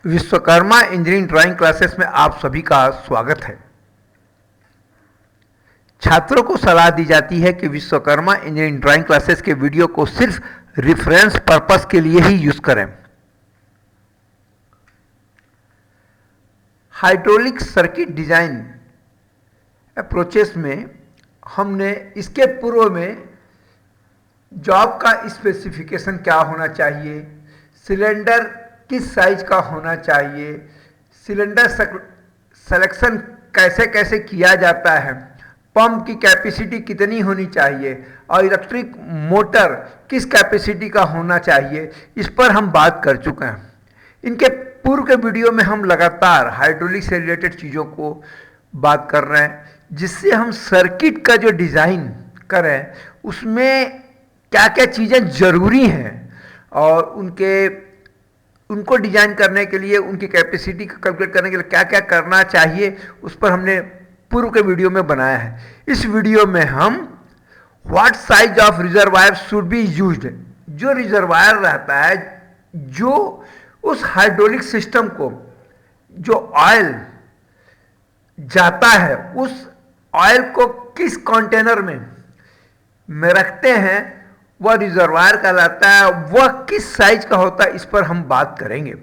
Vishwakarma engineering drawing classes में आप सभी का स्वागत है। छात्रों को सलाह दी जाती है कि विश्वकर्मा इंजीनियरिंग ड्राइंग क्लासेस के वीडियो को सिर्फ रेफरेंस पर्पस के लिए ही यूज करें। हाइड्रोलिक सर्किट डिजाइन अप्रोचेस में हमने इसके पूर्व में जॉब का स्पेसिफिकेशन क्या होना चाहिए, सिलेंडर किस साइज का होना चाहिए, सिलेंडर सिलेक्शन कैसे कैसे किया जाता है, पंप की कैपेसिटी कितनी होनी चाहिए और इलेक्ट्रिक मोटर किस कैपेसिटी का होना चाहिए, इस पर हम बात कर चुके हैं। इनके पूर्व के वीडियो में हम लगातार हाइड्रोलिक से रिलेटेड चीज़ों को बात कर रहे हैं, जिससे हम सर्किट का जो डिज़ाइन करें उसमें क्या क्या चीज़ें ज़रूरी हैं और उनको डिजाइन करने के लिए, उनकी कैपेसिटी को कैलकुलेट करने के लिए क्या क्या करना चाहिए, उस पर हमने पूर्व के वीडियो में बनाया है। इस वीडियो में हम what size of reservoir should be used, जो रिजर्वायर रहता है, जो उस हाइड्रोलिक सिस्टम को जो ऑयल जाता है, उस ऑयल को किस कंटेनर में रखते हैं, वह रिजर्वायर कहलाता है। वह किस साइज का होता है, इस पर हम बात करेंगे।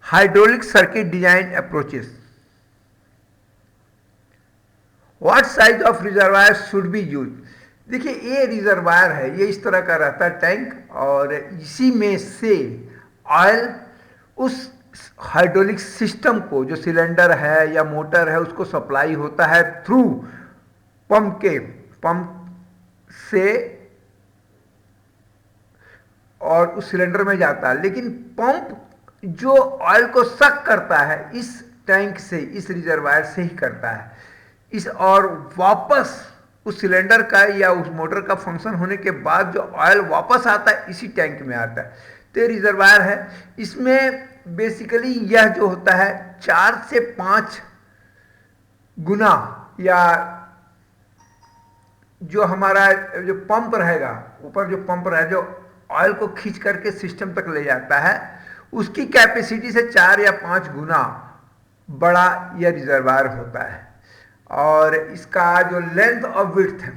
Hydraulic circuit design approaches. What size of reservoir should be use. देखिए, ये रिजर्वायर है, ये इस तरह का रहता है टैंक, और इसी में से ऑयल उस हाइड्रोलिक सिस्टम को, जो सिलेंडर है या मोटर है, उसको सप्लाई होता है थ्रू पंप से और उस सिलेंडर में जाता है। लेकिन पंप जो ऑयल को सक करता है इस टैंक से, इस रिजर्वायर से ही करता है इस, और वापस उस सिलेंडर का या उस मोटर का फंक्शन होने के बाद जो ऑयल वापस आता है इसी टैंक में आता है। तो ये रिजर्वायर है। इसमें बेसिकली यह जो होता है 4 से 5 गुना, या जो हमारा जो पंप रहेगा, ऊपर जो पंप रहेगा, जो ऑयल को खींच करके सिस्टम तक ले जाता है, उसकी कैपेसिटी से 4 या 5 गुना बड़ा यह रिजर्वायर होता है। और इसका जो लेंथ और विड्थ है,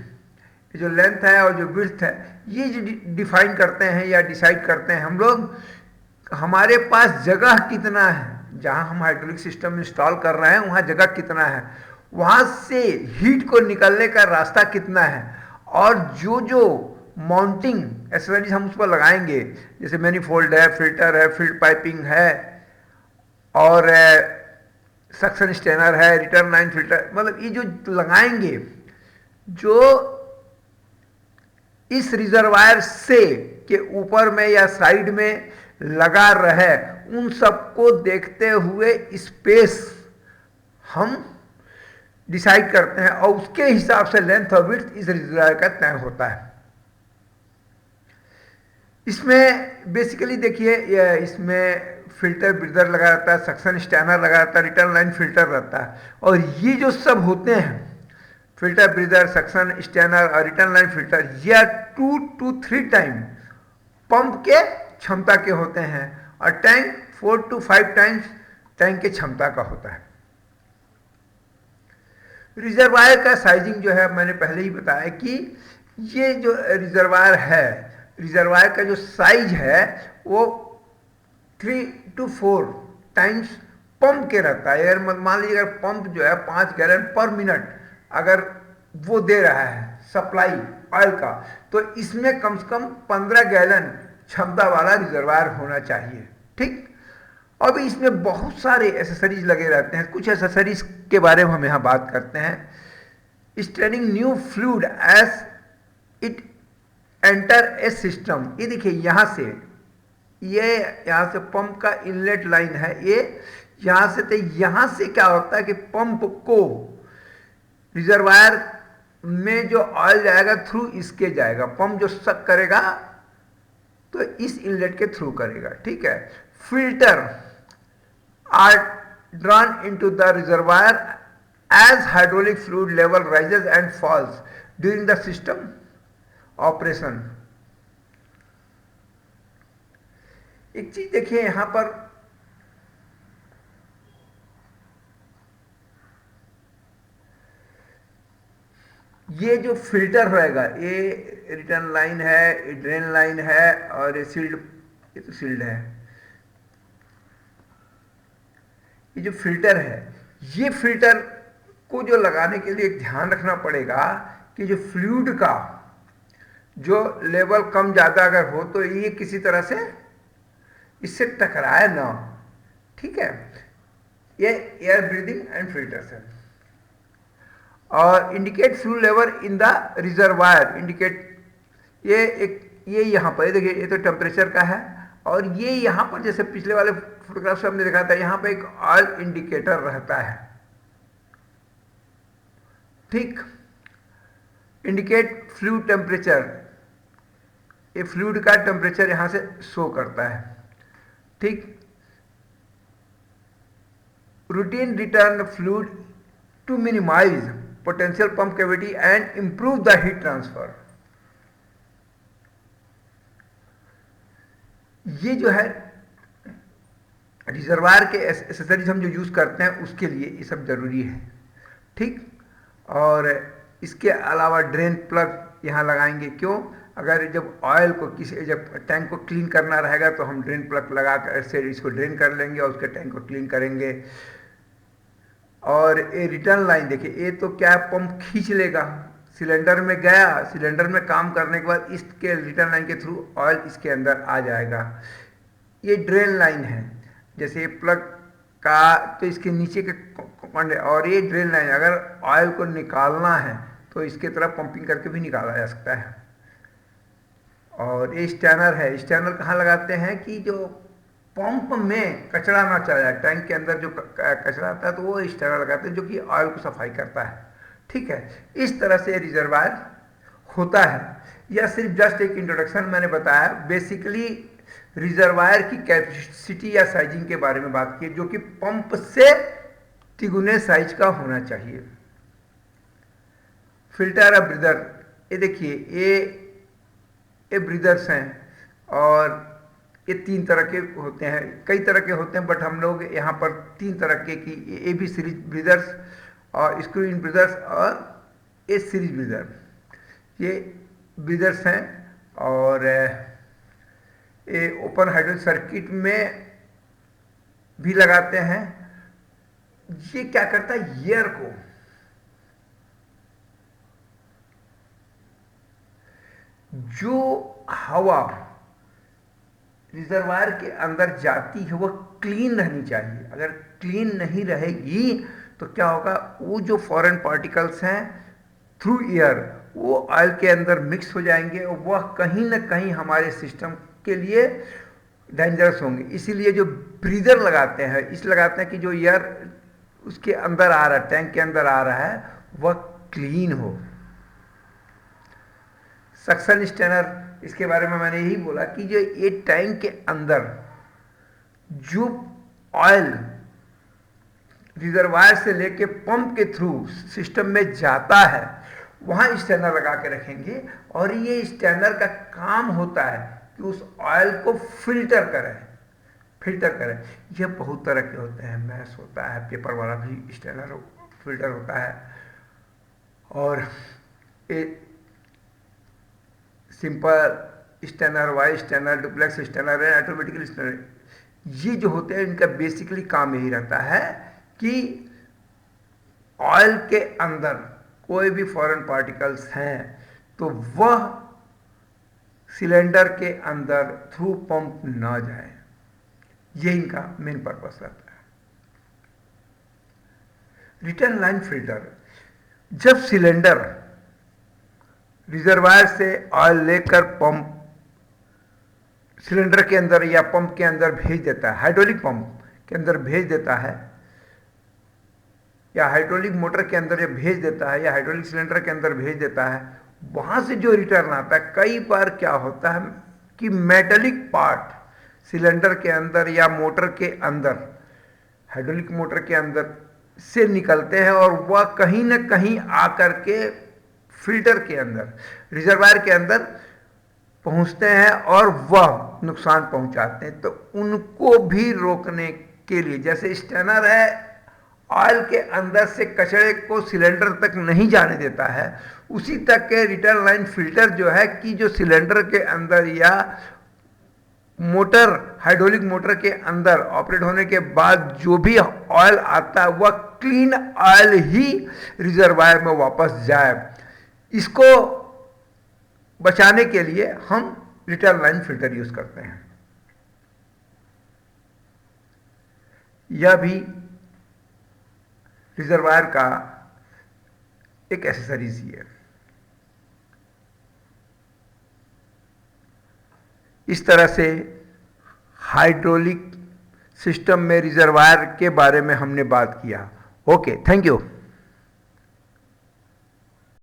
जो लेंथ है और जो विड्थ है, ये जो डिफाइन करते हैं या डिसाइड करते हैं हम लोग, हमारे पास जगह कितना है, जहां हम हाइड्रोलिक सिस्टम इंस्टॉल कर रहे हैं वहां जगह कितना है, वहां से हीट को निकलने का रास्ता कितना है, और जो जो माउंटिंग एक्सेसरीज हम उस पर लगाएंगे, जैसे मैनीफोल्ड है, फिल्टर है, फील्ड पाइपिंग है, और सक्शन स्टेनर है, रिटर्न लाइन फिल्टर, मतलब ये जो लगाएंगे, जो इस रिजर्वायर से के ऊपर में या साइड में लगा रहे, उन सबको देखते हुए स्पेस हम डिसाइड करते हैं, और उसके हिसाब से लेंथ और विड्थ इस रिजर्वायर का तय होता है। इसमें बेसिकली देखिए, इसमें फिल्टर ब्रीदर लगा रहता है, सक्शन स्टैनर लगा रहता है, रिटर्न लाइन फिल्टर रहता है, और ये जो सब होते हैं, फिल्टर ब्रीदर, सक्शन स्टैनर और रिटर्न लाइन फिल्टर, यह 2 to 3 टाइम पंप के क्षमता के होते हैं, और टैंक 4 to 5 टाइम्स टैंक के क्षमता का होता है। रिजर्वायर का साइजिंग जो है, मैंने पहले ही बताया कि ये जो रिजर्वायर है, रिजर्वायर का जो साइज है वो 3 to 4 टाइम्स पंप के रहता है। अगर मान लीजिए अगर पंप जो है 5 गैलन पर मिनट अगर वो दे रहा है सप्लाई ऑयल का, तो इसमें कम से कम 15 गैलन क्षमता वाला रिजर्वायर होना चाहिए। ठीक। अब इसमें बहुत सारे एसेसरीज लगे रहते हैं। कुछ एसेसरीज के बारे में हम यहाँ बात करते हैं। Straining new fluid as it enter a system. ये देखिए, यहाँ से पंप का इनलेट लाइन है, ये यहाँ से, तो यहाँ से क्या होता है कि पंप को रिजर्वायर में जो ऑयल जाएगा थ्रू इसके जाएगा, पंप जो सक करेगा तो इस इनलेट के थ्रू करेगा। ठीक है। Filter are drawn into the reservoir as hydraulic fluid level rises and falls during the system operation. एक चीज देखिए यहां पर, ये जो फिल्टर रहेगा, ये रिटर्न लाइन है, ये ड्रेन लाइन है, और ये सील्ड, ये तो सील्ड है। ये जो फिल्टर है, ये फिल्टर को जो लगाने के लिए ध्यान रखना पड़ेगा कि जो फ्लूइड का जो लेवल कम ज़्यादा अगर हो तो ये किसी तरह से इससे टकराए ना, ठीक है। ये एयर ब्रीदिंग एंड फिल्टर्स है। और indicate flu level in the reservoir, indicate, ये यहाँ पर देखिए, ये तो टेम्परेचर का है, और ये यहाँ पर जैसे पिछले वाले फोटोग्राफ से हमने देखा था, यहाँ पे एक ऑयल इंडिकेटर रहता है, ठीक। इंडिकेट फ्लूइड टेम्परेचर, ये फ्लूइड का टेम्परेचर यहां से शो करता है, ठीक। Routine return fluid to minimise potential pump cavity and improve the heat transfer. ये जो है रिजर्वायर के एसेसरीज हम जो यूज करते हैं उसके लिए ये सब जरूरी है, ठीक। और इसके अलावा ड्रेन प्लग यहाँ लगाएंगे, क्यों? अगर जब ऑयल को जब टैंक को क्लीन करना रहेगा तो हम ड्रेन प्लग लगा कर से इसको ड्रेन कर लेंगे और उसके टैंक को क्लीन करेंगे। और ये रिटर्न लाइन देखिए, ये तो क्या है, पंप खींच लेगा, सिलेंडर में गया, सिलेंडर में काम करने के बाद इसके रिटर्न लाइन के थ्रू ऑयल इसके अंदर आ जाएगा। ये ड्रेन लाइन है, जैसे ये प्लग का तो इसके नीचे के, और ये ड्रेन लाइन, अगर ऑयल को निकालना है तो इसके तरफ पंपिंग करके भी निकाला जा सकता है। और ये स्टैनर है, स्टैनर कहाँ लगाते हैं कि जो पंप में कचरा ना चला जाए, टैंक के अंदर जो कचरा आता है तो वो स्टैनर लगाते हैं जो कि ऑयल को सफाई करता है, ठीक है। इस तरह से रिजर्वायर होता है। यह सिर्फ जस्ट एक इंट्रोडक्शन मैंने बताया, बेसिकली रिजर्वायर की कैपेसिटी या साइजिंग के बारे में बात की, जो कि पंप से तिगुने साइज का होना चाहिए। फिल्टर और ब्रीदर, ये देखिए, ये ब्रीदर्स हैं, और ये 3 तरह के होते हैं, कई तरह के होते हैं, बट हम लोग यहाँ पर 3 तरह के की ए बी सीरीज ब्रीदर्स और स्क्रू इन ब्रीदर्स और ए सीरीज ब्रीदर, ये ब्रीदर्स हैं। और ये ओपन हाइड्रोलिक सर्किट में भी लगाते हैं। ये क्या करता है, एयर को जो हवा रिजर्वायर के अंदर जाती है वह क्लीन रहनी चाहिए। अगर क्लीन नहीं रहेगी तो क्या होगा, वो जो फॉरेन पार्टिकल्स हैं थ्रू एयर वो ऑयल के अंदर मिक्स हो जाएंगे और वह कहीं ना कहीं हमारे सिस्टम के लिए डेंजरस होंगे। इसीलिए जो ब्रीदर लगाते हैं, लगाते हैं कि जो एयर उसके अंदर आ रहा है, टैंक के अंदर आ रहा है, वह क्लीन हो। सक्शन स्टैनर, इसके बारे में मैंने यही बोला कि जो ये टैंक के अंदर जो ऑयल रिजर्वायर से लेके पंप के थ्रू सिस्टम में जाता है वहां स्टैनर लगा के रखेंगे, और ये स्टैनर का काम होता है कि उस ऑयल को फिल्टर करें। ये बहुत तरह के होते हैं, मैश होता है, पेपर वाला भी स्टैनर फिल्टर होता है, और simple strainer, Y strainer, duplex strainer है, ऑटोमेटिकल स्टैनर, ये जो होते हैं इनका बेसिकली काम यही रहता है कि ऑयल के अंदर कोई भी फॉरेन पार्टिकल्स हैं तो वह सिलेंडर के अंदर थ्रू पंप ना जाए, ये इनका मेन पर्पस रहता है। रिटर्न लाइन फिल्टर, जब सिलेंडर रिजर्वायर से ऑयल लेकर पंप सिलेंडर के अंदर या पंप के अंदर भेज देता है, हाइड्रोलिक पंप के अंदर भेज देता है, या हाइड्रोलिक मोटर के अंदर जब भेज देता है, या हाइड्रोलिक सिलेंडर के अंदर भेज देता है, वहां से जो रिटर्न आता है, कई बार क्या होता है कि मेटेलिक पार्ट सिलेंडर के अंदर या मोटर के अंदर, हाइड्रोलिक मोटर के अंदर से निकलते हैं और वह कहीं ना कहीं आकर के फिल्टर के अंदर, रिजर्वायर के अंदर पहुंचते हैं और वह नुकसान पहुंचाते हैं, तो उनको भी रोकने के लिए, जैसे स्टैनर है ऑयल के अंदर से कचरे को सिलेंडर तक नहीं जाने देता है, उसी तक के रिटर्न लाइन फिल्टर जो है कि जो सिलेंडर के अंदर या मोटर, हाइड्रोलिक मोटर के अंदर ऑपरेट होने के बाद जो भी ऑयल आता है वह क्लीन ऑयल ही रिजर्वायर में वापस जाए, इसको बचाने के लिए हम रिटर्न लाइन फिल्टर यूज करते हैं। यह भी रिजर्वायर का एक एक्सेसरीज ही है। इस तरह से हाइड्रोलिक सिस्टम में रिजर्वायर के बारे में हमने बात किया। Okay, thank you.